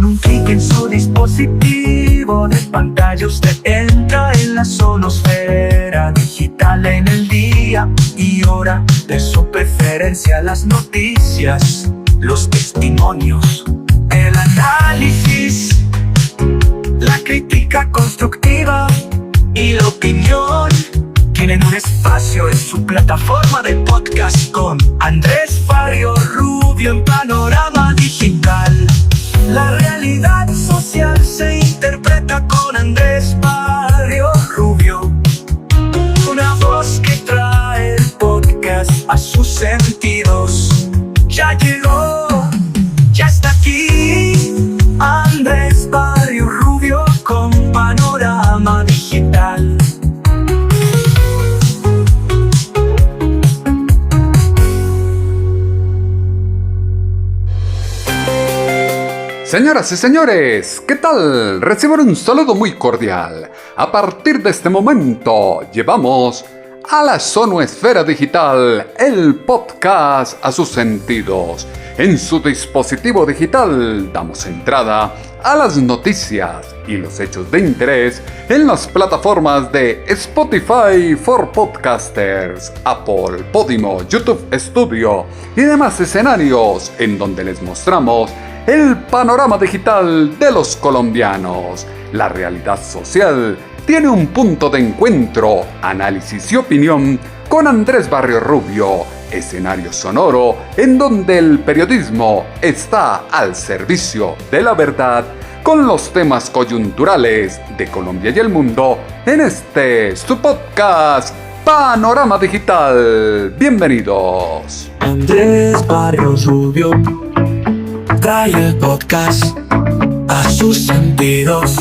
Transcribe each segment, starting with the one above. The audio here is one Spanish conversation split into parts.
un clic en su dispositivo de pantalla usted entra en la sonosfera digital. En el día y hora de su preferencia, las noticias, los testimonios, el análisis, la crítica constructiva y la opinión tienen un espacio en su plataforma de podcast con Andrés Barrio Rubio en Panorama Digital. La realidad social se interpreta con Andrés Barrio Rubio, una voz que trae el podcast a sus sentidos. Ya llegó, ya está aquí, Andrés Barrio Rubio con Panorama Digital. Señoras y señores, ¿qué tal? Reciban un saludo muy cordial. A partir de este momento, llevamos a la sonoesfera digital el podcast a sus sentidos. En su dispositivo digital damos entrada a las noticias y los hechos de interés en las plataformas de Spotify for Podcasters, Apple, Podimo, YouTube Studio y demás escenarios en donde les mostramos el panorama digital de los colombianos. La realidad social tiene un punto de encuentro, análisis y opinión con Andrés Barrio Rubio, escenario sonoro en donde el periodismo está al servicio de la verdad con los temas coyunturales de Colombia y el mundo en su podcast Panorama Digital. Bienvenidos. Andrés Barrio Rubio trae el podcast a sus sentidos.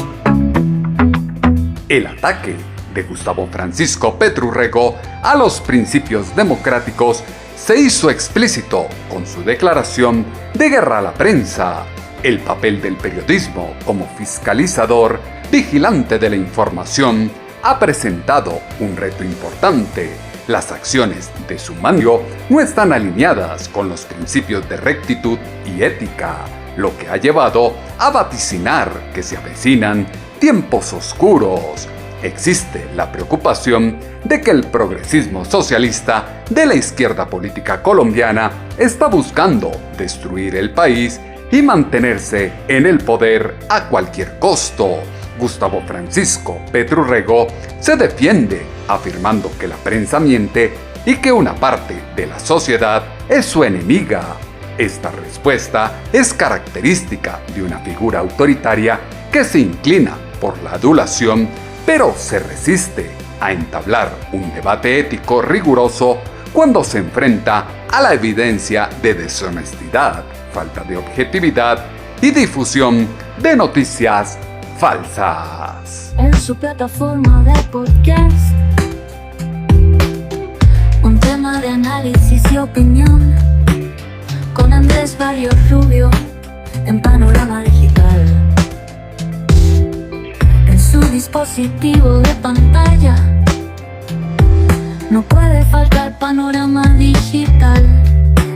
El ataque de Gustavo Francisco Petro Urrego a los principios democráticos se hizo explícito con su declaración de guerra a la prensa. El papel del periodismo como fiscalizador, vigilante de la información, ha presentado un reto importante. Las acciones de su mando no están alineadas con los principios de rectitud y ética, lo que ha llevado a vaticinar que se avecinan tiempos oscuros. Existe la preocupación de que el progresismo socialista de la izquierda política colombiana está buscando destruir el país y mantenerse en el poder a cualquier costo. Gustavo Francisco Petro Urrego se defiende afirmando que la prensa miente y que una parte de la sociedad es su enemiga. Esta respuesta es característica de una figura autoritaria que se inclina por la adulación, pero se resiste a entablar un debate ético riguroso cuando se enfrenta a la evidencia de deshonestidad, falta de objetividad y difusión de noticias falsas. En su plataforma de podcast, un tema de análisis y opinión con Andrés Barrio Rubio en Panorama Digital. En su dispositivo de pantalla no puede faltar Panorama Digital,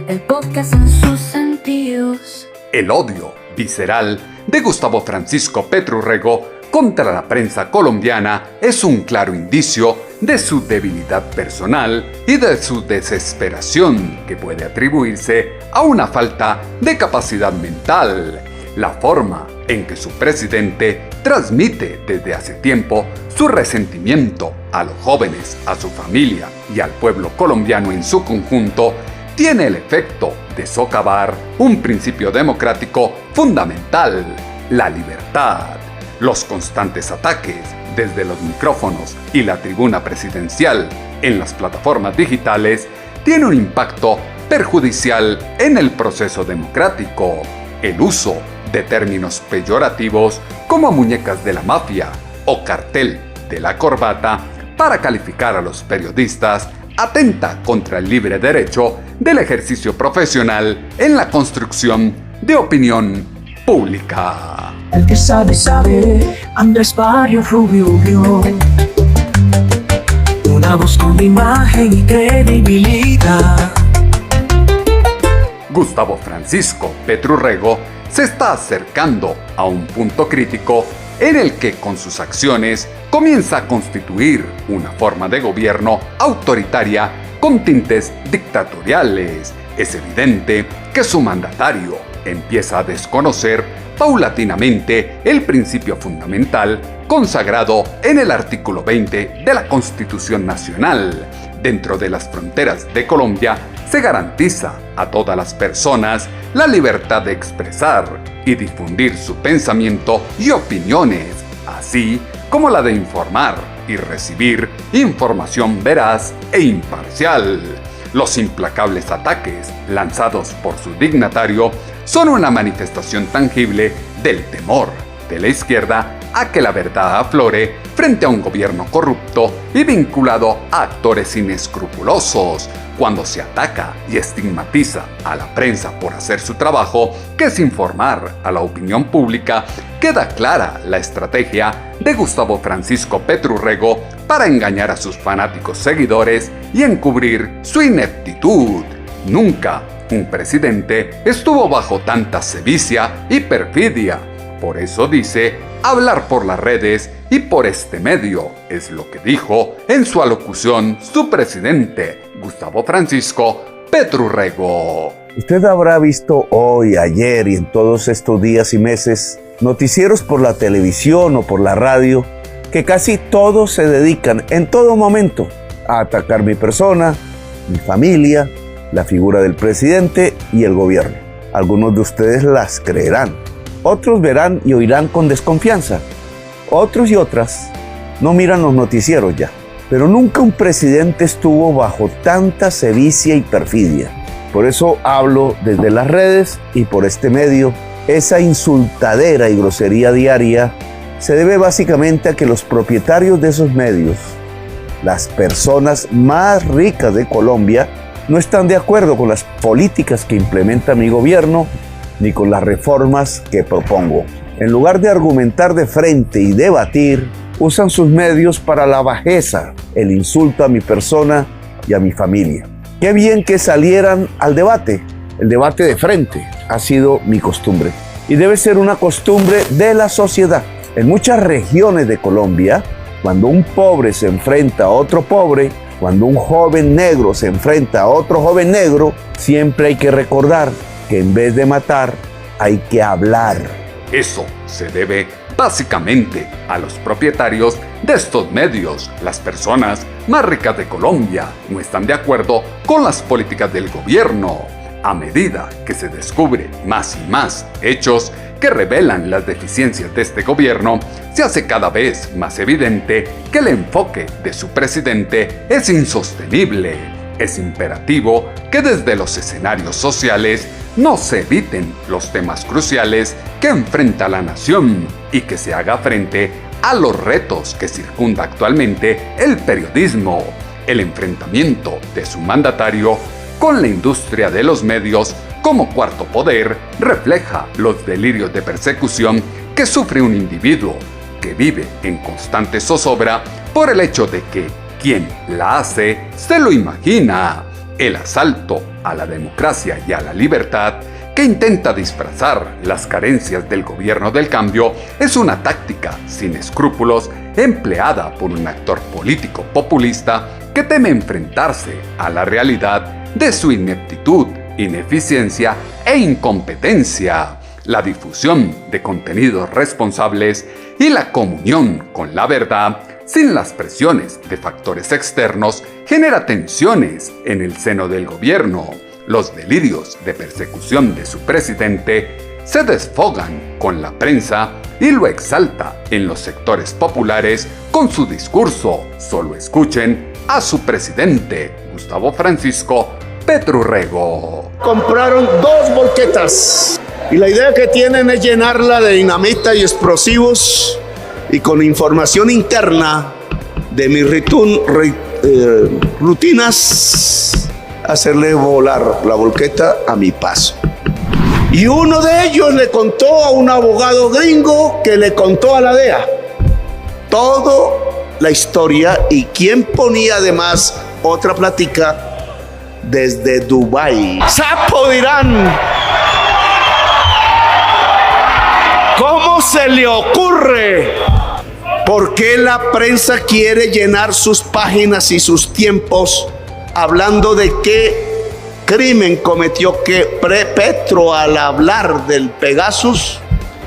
el podcast en sus sentidos. El odio visceral de Gustavo Francisco Petro Urrego contra la prensa colombiana es un claro indicio de su debilidad personal y de su desesperación, que puede atribuirse a una falta de capacidad mental. La forma en que su presidente transmite desde hace tiempo su resentimiento a los jóvenes, a su familia y al pueblo colombiano en su conjunto tiene el efecto de socavar un principio democrático fundamental, la libertad. Los constantes ataques desde los micrófonos y la tribuna presidencial en las plataformas digitales tienen un impacto perjudicial en el proceso democrático. El uso de términos peyorativos como muñecas de la mafia o cartel de la corbata para calificar a los periodistas atenta contra el libre derecho del ejercicio profesional en la construcción de opinión pública. El que sabe, sabe, Andrés Barrio Rubio. Una voz con imagen y credibilidad. Gustavo Francisco Petro Urrego se está acercando a un punto crítico en el que con sus acciones comienza a constituir una forma de gobierno autoritaria con tintes dictatoriales. Es evidente que su mandatario empieza a desconocer paulatinamente el principio fundamental consagrado en el artículo 20 de la Constitución Nacional. Dentro de las fronteras de Colombia se garantiza a todas las personas la libertad de expresar y difundir su pensamiento y opiniones, así como la de informar y recibir información veraz e imparcial. Los implacables ataques lanzados por su dignatario son una manifestación tangible del temor de la izquierda a que la verdad aflore frente a un gobierno corrupto y vinculado a actores inescrupulosos. Cuando se ataca y estigmatiza a la prensa por hacer su trabajo, que es informar a la opinión pública, queda clara la estrategia de Gustavo Francisco Petru Rego para engañar a sus fanáticos seguidores y encubrir su ineptitud. Nunca un presidente estuvo bajo tanta sevicia y perfidia. Por eso dice hablar por las redes y por este medio, es lo que dijo en su alocución su presidente, Gustavo Francisco Petru Rego. Usted habrá visto hoy, ayer y en todos estos días y meses noticieros por la televisión o por la radio que casi todos se dedican en todo momento a atacar mi persona, mi familia, la figura del presidente y el gobierno. Algunos de ustedes las creerán. Otros verán y oirán con desconfianza. Otros y otras no miran los noticieros ya. Pero nunca un presidente estuvo bajo tanta sevicia y perfidia. Por eso hablo desde las redes y por este medio. Esa insultadera y grosería diaria se debe básicamente a que los propietarios de esos medios, las personas más ricas de Colombia, no están de acuerdo con las políticas que implementa mi gobierno ni con las reformas que propongo. En lugar de argumentar de frente y debatir, usan sus medios para la bajeza, el insulto a mi persona y a mi familia. Qué bien que salieran al debate. El debate de frente ha sido mi costumbre y debe ser una costumbre de la sociedad. En muchas regiones de Colombia, cuando un pobre se enfrenta a otro pobre, cuando un joven negro se enfrenta a otro joven negro, siempre hay que recordar que en vez de matar, hay que hablar. Eso se debe básicamente a los propietarios de estos medios. Las personas más ricas de Colombia no están de acuerdo con las políticas del gobierno. A medida que se descubre más y más hechos que revelan las deficiencias de este gobierno, se hace cada vez más evidente que el enfoque de su presidente es insostenible. Es imperativo que desde los escenarios sociales no se eviten los temas cruciales que enfrenta la nación y que se haga frente a los retos que circunda actualmente el periodismo. El enfrentamiento de su mandatario con la industria de los medios como cuarto poder refleja los delirios de persecución que sufre un individuo que vive en constante zozobra por el hecho de que quien la hace se lo imagina. El asalto a la democracia y a la libertad que intenta disfrazar las carencias del gobierno del cambio es una táctica sin escrúpulos empleada por un actor político populista que teme enfrentarse a la realidad de su ineptitud, ineficiencia e incompetencia. La difusión de contenidos responsables y la comunión con la verdad sin las presiones de factores externos genera tensiones en el seno del gobierno. Los delirios de persecución de su presidente se desfogan con la prensa y lo exalta en los sectores populares con su discurso. Solo escuchen a su presidente, Gustavo Francisco Petru Rego. Compraron 2 volquetas y la idea que tienen es llenarla de dinamita y explosivos y con información interna de mis rutinas hacerle volar la volqueta a mi paso. Y uno de ellos le contó a un abogado gringo que le contó a la DEA toda la historia y quien ponía además otra plática desde Dubái. ¡Sapo dirán! se le ocurre? ¿Por qué la prensa quiere llenar sus páginas y sus tiempos hablando de qué crimen cometió Petro al hablar del Pegasus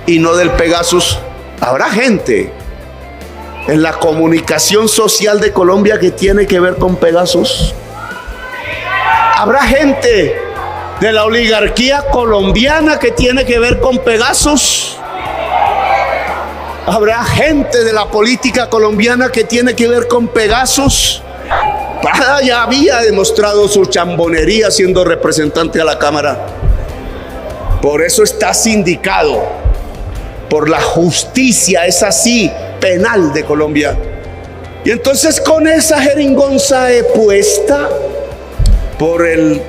y no del Pegasus? Habrá gente en la comunicación social de Colombia que tiene que ver con Pegasus. Habrá gente de la oligarquía colombiana que tiene que ver con Pegasus. Habrá gente de la política colombiana que tiene que ver con Pegasus. Prada ya había demostrado su chambonería siendo representante a la Cámara. Por eso está sindicado por la justicia, es así, penal de Colombia. Y entonces con esa jeringonza puesta por el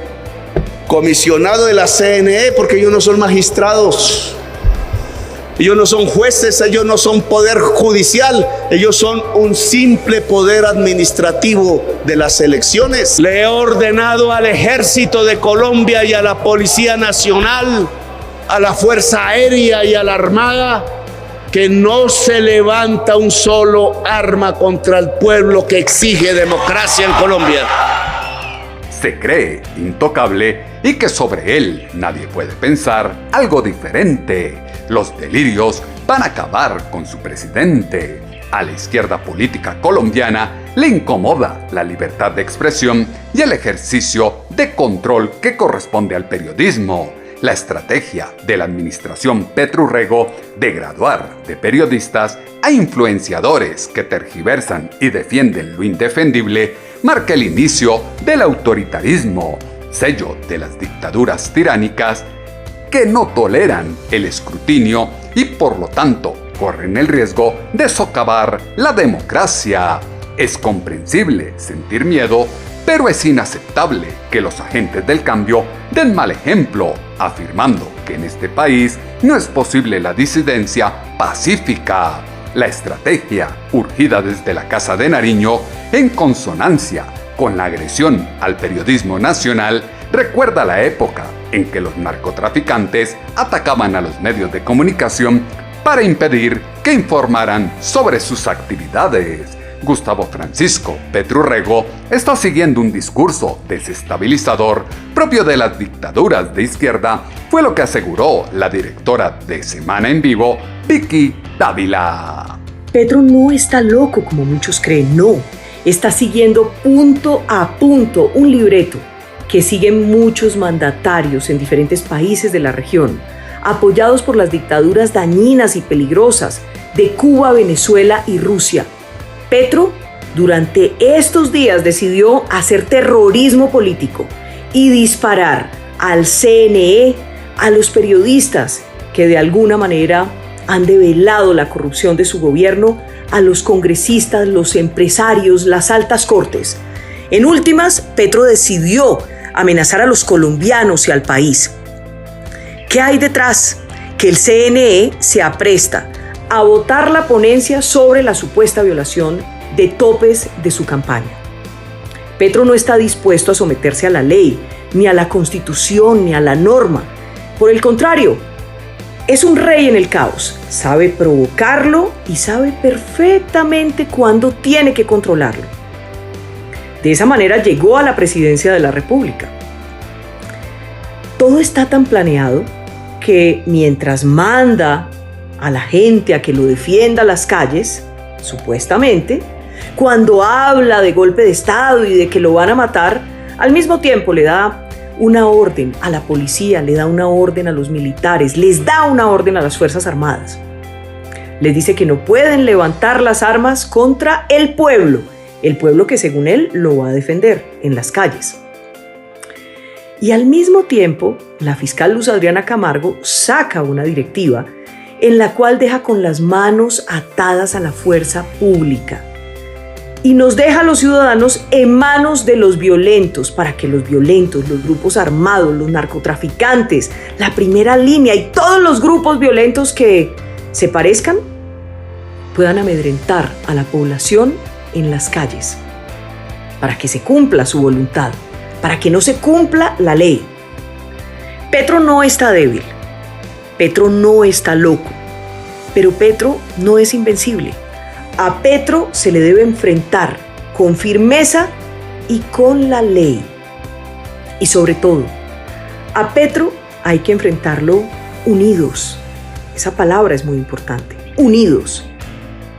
comisionado de la CNE, porque ellos no son magistrados, ellos no son jueces, ellos no son poder judicial, ellos son un simple poder administrativo de las elecciones. Le he ordenado al Ejército de Colombia y a la Policía Nacional, a la Fuerza Aérea y a la Armada, que no se levanta un solo arma contra el pueblo que exige democracia en Colombia. Se cree intocable y que sobre él nadie puede pensar algo diferente. Los delirios van a acabar con su presidente. A la izquierda política colombiana le incomoda la libertad de expresión y el ejercicio de control que corresponde al periodismo. La estrategia de la administración Petro Rego de graduar de periodistas a influenciadores que tergiversan y defienden lo indefendible marca el inicio del autoritarismo, sello de las dictaduras tiránicas que no toleran el escrutinio y por lo tanto corren el riesgo de socavar la democracia. Es comprensible sentir miedo, pero es inaceptable que los agentes del cambio den mal ejemplo, afirmando que en este país no es posible la disidencia pacífica. La estrategia, urgida desde la Casa de Nariño, en consonancia con la agresión al periodismo nacional, recuerda la época en que los narcotraficantes atacaban a los medios de comunicación para impedir que informaran sobre sus actividades. Gustavo Francisco Petro Rego está siguiendo un discurso desestabilizador propio de las dictaduras de izquierda, fue lo que aseguró la directora de Semana en Vivo, Vicky Dávila. Petro no está loco como muchos creen, no. Está siguiendo punto a punto un libreto que siguen muchos mandatarios en diferentes países de la región, apoyados por las dictaduras dañinas y peligrosas de Cuba, Venezuela y Rusia. Petro, durante estos días, decidió hacer terrorismo político y disparar al CNE, a los periodistas que de alguna manera han develado la corrupción de su gobierno, a los congresistas, los empresarios, las altas cortes. En últimas, Petro decidió amenazar a los colombianos y al país. ¿Qué hay detrás? Que el CNE se apresta a votar la ponencia sobre la supuesta violación de topes de su campaña. Petro no está dispuesto a someterse a la ley, ni a la Constitución, ni a la norma. Por el contrario, es un rey en el caos, sabe provocarlo y sabe perfectamente cuándo tiene que controlarlo. De esa manera llegó a la presidencia de la República. Todo está tan planeado que mientras manda a la gente a que lo defienda a las calles, supuestamente, cuando habla de golpe de Estado y de que lo van a matar, al mismo tiempo le da una orden a la policía, le da una orden a los militares, les da una orden a las Fuerzas Armadas. Les dice que no pueden levantar las armas contra el pueblo que según él lo va a defender en las calles. Y al mismo tiempo, la fiscal Luz Adriana Camargo saca una directiva en la cual deja con las manos atadas a la fuerza pública y nos deja a los ciudadanos en manos de los violentos, para que los violentos, los grupos armados, los narcotraficantes, la primera línea y todos los grupos violentos que se parezcan puedan amedrentar a la población en las calles, para que se cumpla su voluntad, para que no se cumpla la ley. Petro no está débil, Petro no está loco. Pero Petro no es invencible. A Petro se le debe enfrentar con firmeza y con la ley. Y sobre todo, a Petro hay que enfrentarlo unidos. Esa palabra es muy importante. Unidos.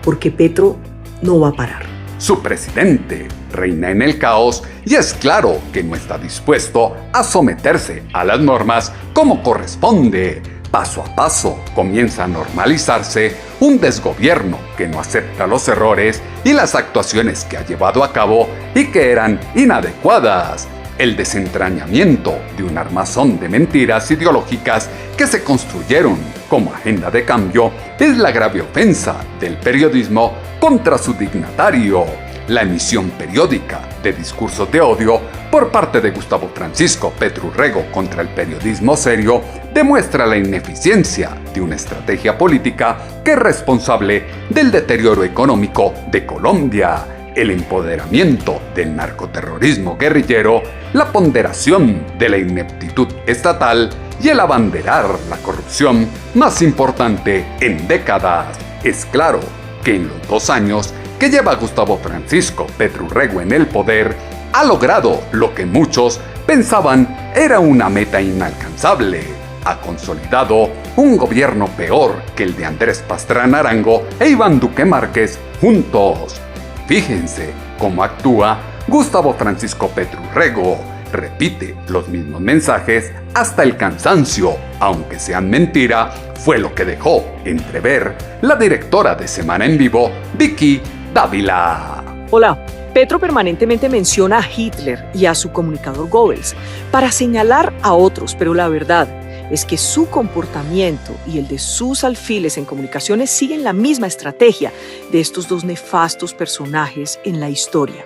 Porque Petro no va a parar. Su presidente reina en el caos y es claro que no está dispuesto a someterse a las normas como corresponde. Paso a paso comienza a normalizarse un desgobierno que no acepta los errores y las actuaciones que ha llevado a cabo y que eran inadecuadas. El desentrañamiento de un armazón de mentiras ideológicas que se construyeron como agenda de cambio es la grave ofensa del periodismo contra su dignatario. La emisión periódica de discursos de odio por parte de Gustavo Francisco Petru Rego contra el periodismo serio demuestra la ineficiencia de una estrategia política que es responsable del deterioro económico de Colombia, el empoderamiento del narcoterrorismo guerrillero, la ponderación de la ineptitud estatal y el abanderar la corrupción más importante en décadas. Es claro que en los 2 años que lleva Gustavo Francisco Petru Rego en el poder, ha logrado lo que muchos pensaban era una meta inalcanzable. Ha consolidado un gobierno peor que el de Andrés Pastrana Arango e Iván Duque Márquez juntos. Fíjense cómo actúa Gustavo Francisco Petru Rego. Repite los mismos mensajes hasta el cansancio, aunque sean mentira, fue lo que dejó entrever la directora de Semana en Vivo, Vicky Dávila. Hola. Petro permanentemente menciona a Hitler y a su comunicador Goebbels para señalar a otros, pero la verdad es que su comportamiento y el de sus alfiles en comunicaciones siguen la misma estrategia de estos 2 nefastos personajes en la historia.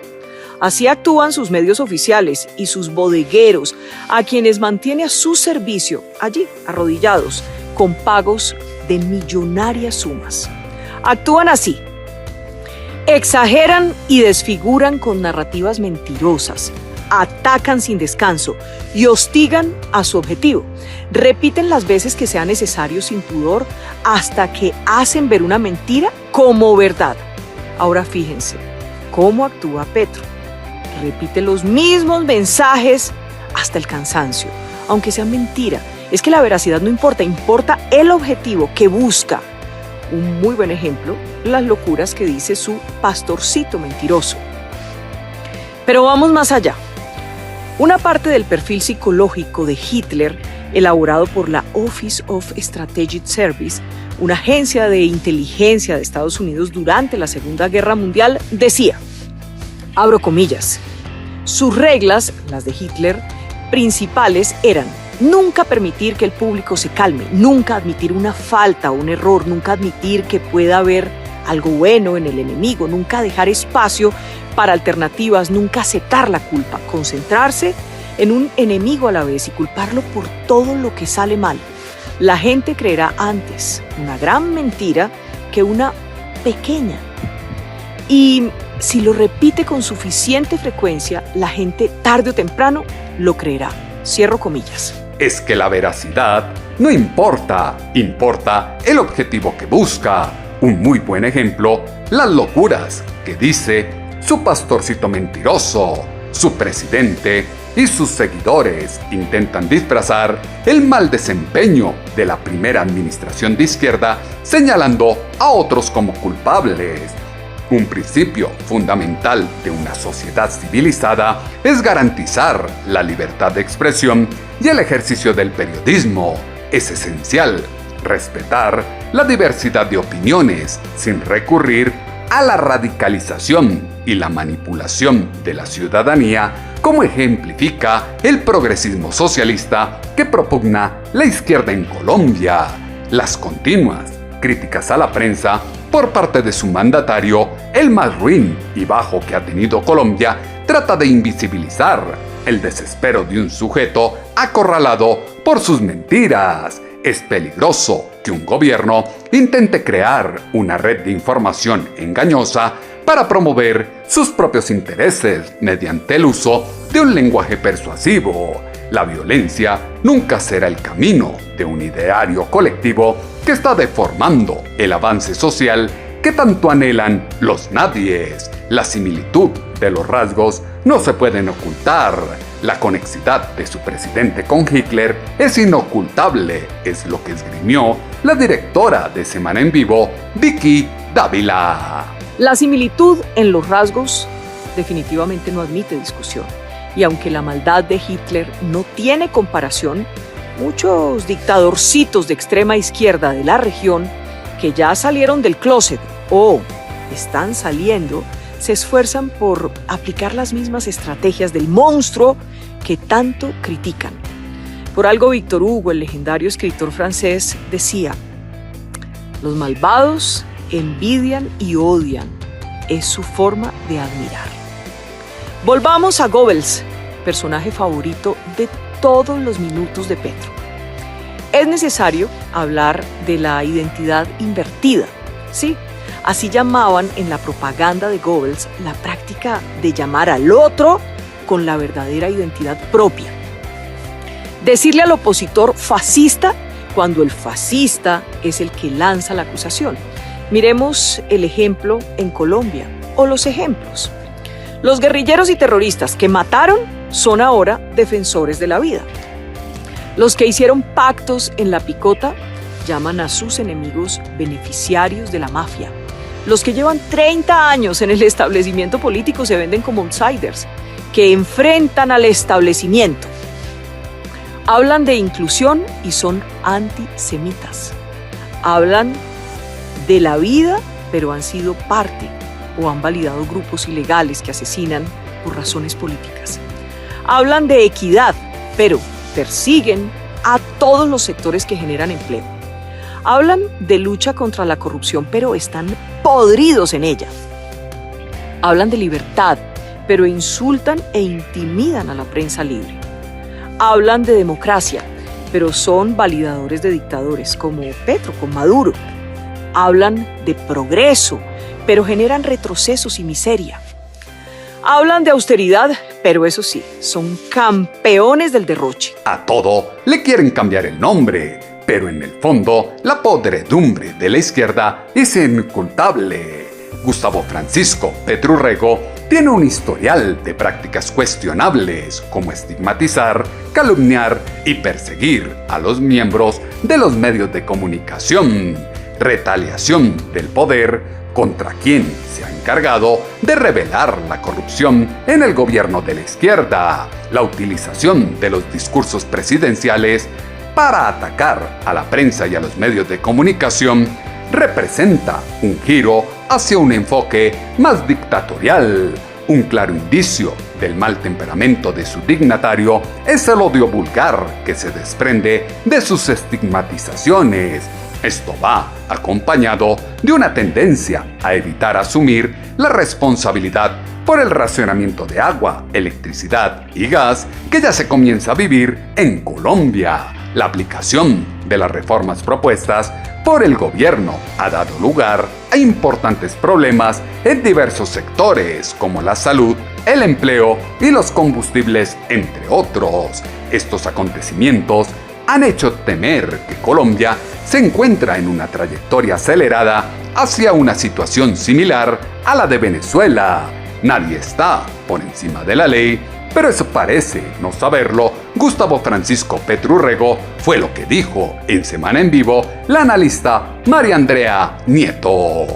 Así actúan sus medios oficiales y sus bodegueros, a quienes mantiene a su servicio allí, arrodillados, con pagos de millonarias sumas. Actúan así. Exageran y desfiguran con narrativas mentirosas, atacan sin descanso y hostigan a su objetivo. Repiten las veces que sea necesario sin pudor hasta que hacen ver una mentira como verdad. Ahora fíjense cómo actúa Petro. Repite los mismos mensajes hasta el cansancio, aunque sea mentira. Es que la veracidad no importa, importa el objetivo que busca. Un muy buen ejemplo, las locuras que dice su pastorcito mentiroso. Pero vamos más allá. Una parte del perfil psicológico de Hitler, elaborado por la Office of Strategic Service, una agencia de inteligencia de Estados Unidos durante la Segunda Guerra Mundial, decía, abro comillas, sus reglas, las de Hitler, principales eran nunca permitir que el público se calme, nunca admitir una falta o un error, nunca admitir que pueda haber algo bueno en el enemigo, nunca dejar espacio para alternativas, nunca aceptar la culpa, concentrarse en un enemigo a la vez y culparlo por todo lo que sale mal. La gente creerá antes una gran mentira que una pequeña. Y si lo repite con suficiente frecuencia, la gente tarde o temprano lo creerá. Cierro comillas. Es que la veracidad no importa, importa el objetivo que busca. Un muy buen ejemplo, las locuras que dice su pastorcito mentiroso. Su presidente y sus seguidores intentan disfrazar el mal desempeño de la primera administración de izquierda, señalando a otros como culpables. Un principio fundamental de una sociedad civilizada es garantizar la libertad de expresión y el ejercicio del periodismo. Es esencial respetar la diversidad de opiniones sin recurrir a la radicalización y la manipulación de la ciudadanía, como ejemplifica el progresismo socialista que propugna la izquierda en Colombia. Las continuas críticas a la prensa por parte de su mandatario, el más ruin y bajo que ha tenido Colombia, trata de invisibilizar el desespero de un sujeto acorralado por sus mentiras. Es peligroso que un gobierno intente crear una red de información engañosa para promover sus propios intereses mediante el uso de un lenguaje persuasivo. La violencia nunca será el camino de un ideario colectivo que está deformando el avance social que tanto anhelan los nadies. La similitud de los rasgos no se pueden ocultar. La conexidad de su presidente con Hitler es inocultable, es lo que esgrimió la directora de Semana en Vivo, Vicky Dávila. La similitud en los rasgos definitivamente no admite discusión. Y aunque la maldad de Hitler no tiene comparación, muchos dictadorcitos de extrema izquierda de la región que ya salieron del closet o están saliendo, se esfuerzan por aplicar las mismas estrategias del monstruo que tanto critican. Por algo Victor Hugo, el legendario escritor francés, decía: los malvados envidian y odian, es su forma de admirar. Volvamos a Goebbels, personaje favorito de todos los minutos de Petro. Es necesario hablar de la identidad invertida. Sí, así llamaban en la propaganda de Goebbels la práctica de llamar al otro con la verdadera identidad propia. Decirle al opositor fascista cuando el fascista es el que lanza la acusación. Miremos el ejemplo en Colombia, o los ejemplos. Los guerrilleros y terroristas que mataron son ahora defensores de la vida. Los que hicieron pactos en la picota llaman a sus enemigos beneficiarios de la mafia. Los que llevan 30 años en el establecimiento político se venden como outsiders, que enfrentan al establecimiento. Hablan de inclusión y son antisemitas. Hablan de la vida, pero han sido parte o han validado grupos ilegales que asesinan por razones políticas. Hablan de equidad, pero persiguen a todos los sectores que generan empleo. Hablan de lucha contra la corrupción, pero están podridos en ella. Hablan de libertad, pero insultan e intimidan a la prensa libre. Hablan de democracia, pero son validadores de dictadores, como Petro con Maduro. Hablan de progreso, pero generan retrocesos y miseria. Hablan de austeridad, pero eso sí, son campeones del derroche. A todo le quieren cambiar el nombre, pero en el fondo la podredumbre de la izquierda es inculpable. Gustavo Francisco Petru Rego tiene un historial de prácticas cuestionables, como estigmatizar, calumniar y perseguir a los miembros de los medios de comunicación, retaliación del poder contra quien se ha encargado de revelar la corrupción en el gobierno de la izquierda, la utilización de los discursos presidenciales para atacar a la prensa y a los medios de comunicación, representa un giro hacia un enfoque más dictatorial. Un claro indicio del mal temperamento de su dignatario es el odio vulgar que se desprende de sus estigmatizaciones. Esto va acompañado de una tendencia a evitar asumir la responsabilidad por el racionamiento de agua, electricidad y gas que ya se comienza a vivir en Colombia. La aplicación de las reformas propuestas por el gobierno ha dado lugar a importantes problemas en diversos sectores como la salud, el empleo y los combustibles, entre otros. Estos acontecimientos han hecho temer que Colombia se encuentra en una trayectoria acelerada hacia una situación similar a la de Venezuela. Nadie está por encima de la ley, pero eso parece no saberlo. Gustavo Francisco Petru Rego fue lo que dijo en Semana en Vivo la analista María Andrea Nieto.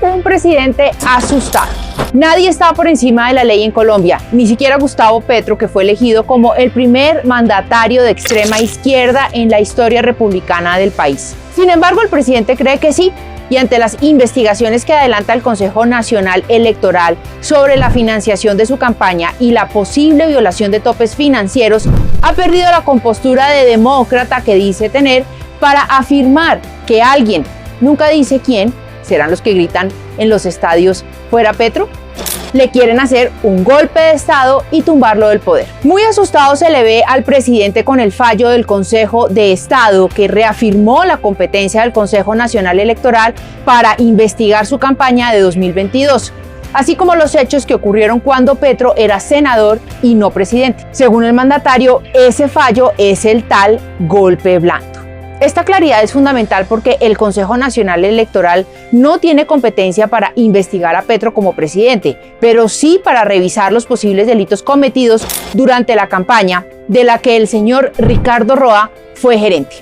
Un presidente asustado. Nadie está por encima de la ley en Colombia, ni siquiera Gustavo Petro, que fue elegido como el primer mandatario de extrema izquierda en la historia republicana del país. Sin embargo, el presidente cree que sí, y ante las investigaciones que adelanta el Consejo Nacional Electoral sobre la financiación de su campaña y la posible violación de topes financieros, ha perdido la compostura de demócrata que dice tener para afirmar que alguien, nunca dice quién, serán los que gritan en los estadios "fuera Petro". Le quieren hacer un golpe de estado y tumbarlo del poder. Muy asustado se le ve al presidente con el fallo del Consejo de Estado que reafirmó la competencia del Consejo Nacional Electoral para investigar su campaña de 2022. así como los hechos que ocurrieron cuando Petro era senador y no presidente. Según el mandatario, ese fallo es el tal golpe blando. Esta claridad es fundamental porque el Consejo Nacional Electoral no tiene competencia para investigar a Petro como presidente, pero sí para revisar los posibles delitos cometidos durante la campaña de la que el señor Ricardo Roa fue gerente.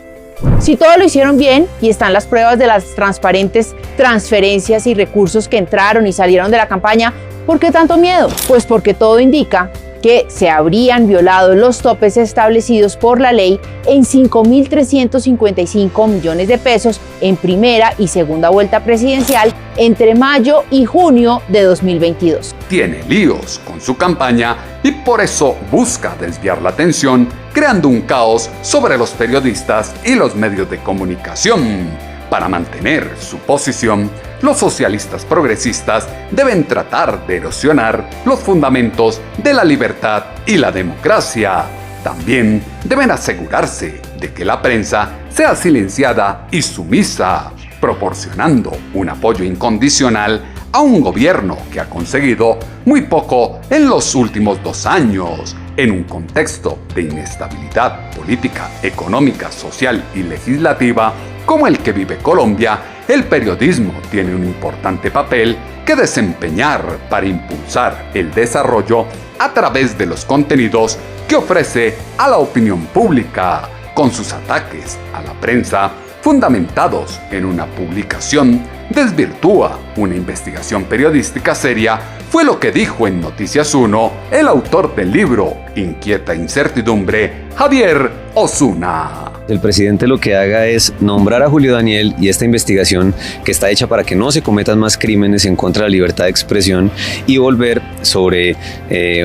Si todo lo hicieron bien y están las pruebas de las transparentes transferencias y recursos que entraron y salieron de la campaña, ¿por qué tanto miedo? Pues porque todo indica que se habrían violado los topes establecidos por la ley en 5.355 millones de pesos en primera y segunda vuelta presidencial entre mayo y junio de 2022. Tiene líos con su campaña y por eso busca desviar la atención, creando un caos sobre los periodistas y los medios de comunicación. Para mantener su posición, los socialistas progresistas deben tratar de erosionar los fundamentos de la libertad y la democracia. También deben asegurarse de que la prensa sea silenciada y sumisa, proporcionando un apoyo incondicional a un gobierno que ha conseguido muy poco en los últimos 2 años. En un contexto de inestabilidad política, económica, social y legislativa como el que vive Colombia, el periodismo tiene un importante papel que desempeñar para impulsar el desarrollo a través de los contenidos que ofrece a la opinión pública, con sus ataques a la prensa fundamentados en una publicación, desvirtúa una investigación periodística seria, fue lo que dijo en Noticias 1 el autor del libro Inquieta Incertidumbre, Javier Osuna. El presidente lo que haga es nombrar a Julio Daniel y esta investigación que está hecha para que no se cometan más crímenes en contra de la libertad de expresión y volver sobre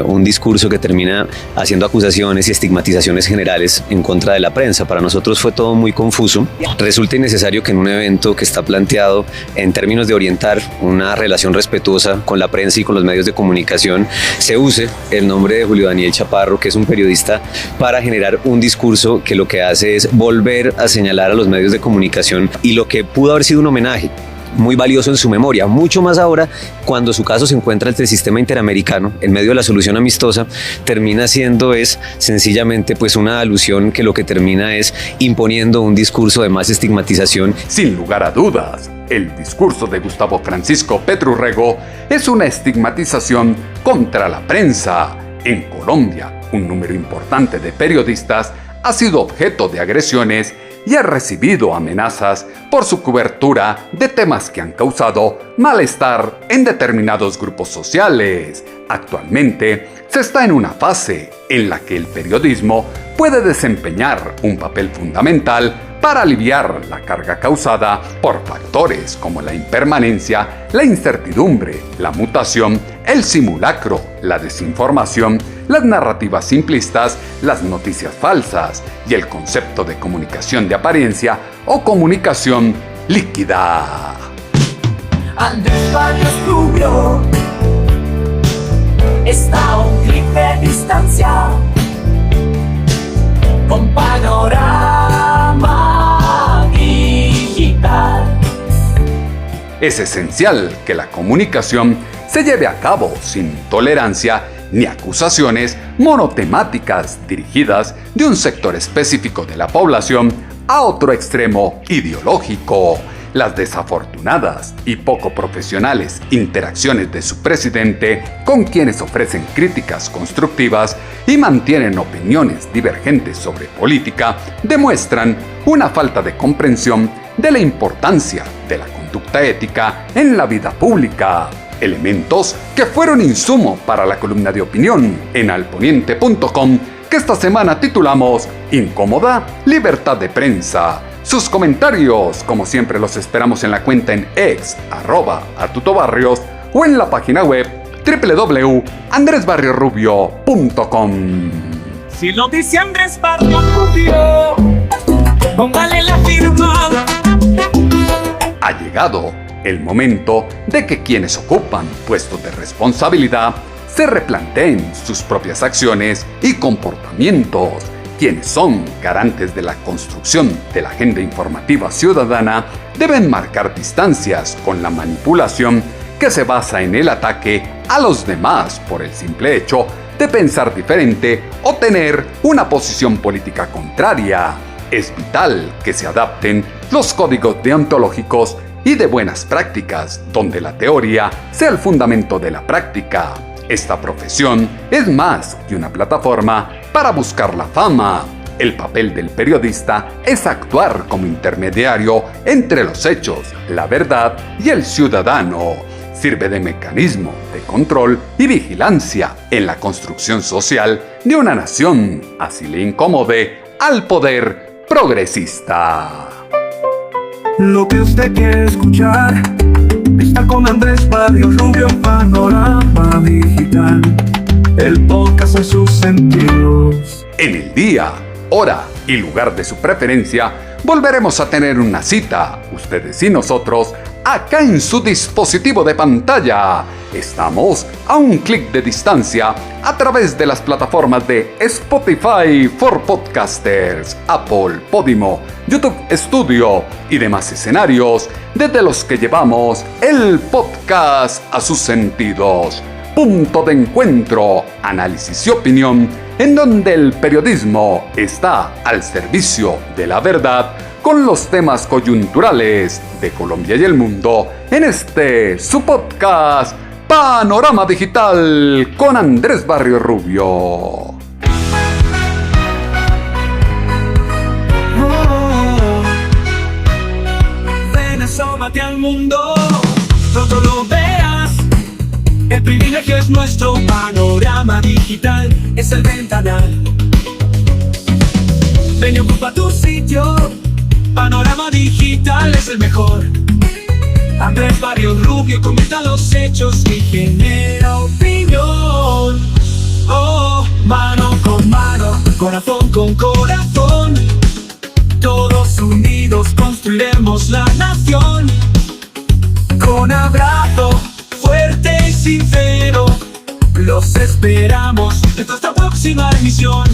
un discurso que termina haciendo acusaciones y estigmatizaciones generales en contra de la prensa. Para nosotros fue todo muy confuso. Resulta innecesario que en un evento que está planteado en términos de orientar una relación respetuosa con la prensa y con los medios de comunicación se use el nombre de Julio Daniel Chaparro, que es un periodista, para generar un discurso que lo que hace es volver a señalar a los medios de comunicación y lo que pudo haber sido un homenaje muy valioso en su memoria, mucho más ahora cuando su caso se encuentra ante el sistema interamericano en medio de la solución amistosa, termina siendo sencillamente pues una alusión que lo que termina es imponiendo un discurso de más estigmatización. Sin lugar a dudas, el discurso de Gustavo Francisco Petro Urrego es una estigmatización contra la prensa. En Colombia, un número importante de periodistas ha sido objeto de agresiones y ha recibido amenazas por su cobertura de temas que han causado malestar en determinados grupos sociales. Actualmente se está en una fase en la que el periodismo puede desempeñar un papel fundamental para aliviar la carga causada por factores como la impermanencia, la incertidumbre, la mutación, el simulacro, la desinformación, las narrativas simplistas, las noticias falsas y el concepto de comunicación de apariencia o comunicación líquida. Andrés Barrios Rubio está a un clic de distancia, con panorama digital. Es esencial que la comunicación se lleve a cabo sin tolerancia ni acusaciones monotemáticas dirigidas de un sector específico de la población a otro extremo ideológico. Las desafortunadas y poco profesionales interacciones de su presidente con quienes ofrecen críticas constructivas y mantienen opiniones divergentes sobre política demuestran una falta de comprensión de la importancia de la conducta ética en la vida pública. Elementos que fueron insumo para la columna de opinión en alponiente.com que esta semana titulamos Incómoda libertad de prensa. Sus comentarios, como siempre, los esperamos en la cuenta en ex @artutobarrios o en la página web www.andresbarriosrubio.com. Si lo dice Andrés Barrios Rubio, póngale la firma. Ha llegado el momento de que quienes ocupan puestos de responsabilidad se replanteen sus propias acciones y comportamientos. Quienes son garantes de la construcción de la agenda informativa ciudadana deben marcar distancias con la manipulación que se basa en el ataque a los demás por el simple hecho de pensar diferente o tener una posición política contraria. Es vital que se adapten los códigos deontológicos y de buenas prácticas, donde la teoría sea el fundamento de la práctica. Esta profesión es más que una plataforma para buscar la fama. El papel del periodista es actuar como intermediario entre los hechos, la verdad y el ciudadano. Sirve de mecanismo de control y vigilancia en la construcción social de una nación, así le incomode al poder progresista. Lo que usted quiere escuchar está con Andrés Barrio Rubio, Panorama Digital, el podcast en sus sentidos. En el día, hora y lugar de su preferencia, volveremos a tener una cita, ustedes y nosotros, acá en su dispositivo de pantalla. Estamos a un clic de distancia a través de las plataformas de Spotify for Podcasters, Apple, Podimo, YouTube Studio y demás escenarios desde los que llevamos el podcast a sus sentidos. Punto de encuentro, análisis y opinión, en donde el periodismo está al servicio de la verdad con los temas coyunturales de Colombia y el mundo en su podcast Panorama Digital con Andrés Barrio Rubio. Ven, asómate al mundo, pronto lo verás. El privilegio es nuestro, Panorama Digital es el ventanal. Ven y ocupa tu sitio, Panorama Digital es el mejor. Andrés Barrio Rubio comenta los hechos y genera opinión. Oh, mano con mano, corazón con corazón, todos unidos construiremos la nación. Con abrazo fuerte y sincero, los esperamos en nuestra próxima emisión.